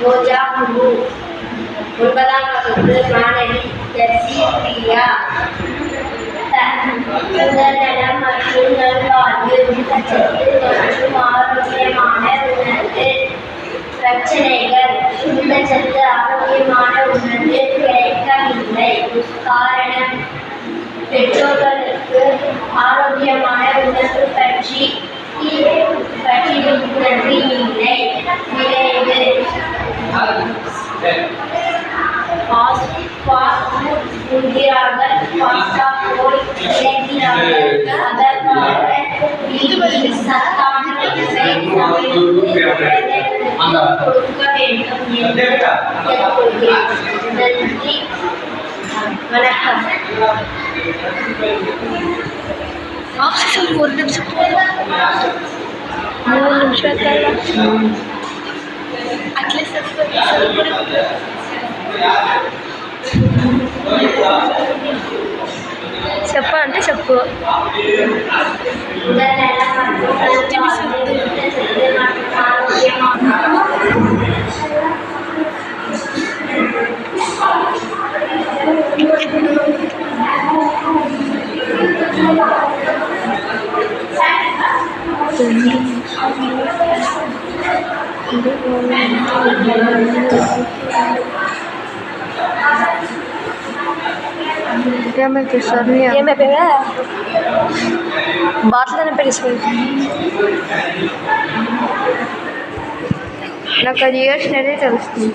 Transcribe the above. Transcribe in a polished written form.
ரோஜா பூ. 9ஆம் வகுப்பு மாணவி பிரியா. உடல்நலம் மற்றும் நல்வாழ்வு, ஊட்டச்சத்து மற்றும் ஆரோக்கியமான உணவு. பிரச்சனைகள்: ஊட்டச்சத்து ஆரோக்கியமான உணவு கிடைக்கவில்லை. காரணம்: பெற்றோர்களுக்கு ஆரோக்கியமான உணவு பற்றி விழிப்புணர்வு இல்லை. விளைவு: உண்கிறார்கள். பாஸ்தா போல் இழைக்கிறார்கள். அதற்காக வீட்டில் சத்தான உணவை கொடுக்க வேண்டும் என்று கேட்டுக்கொள்கிறேன். நன்றி, வணக்கம். ஒரு நிமிஷம் 3 நிமிஷத்தில் அட்லீஸ்ட் చెప్ప అంటే చెప్పు. क्या मैं किशोर नहीं ये मैं पेगा बात लेने पे किसको ना करियर नहीं चलती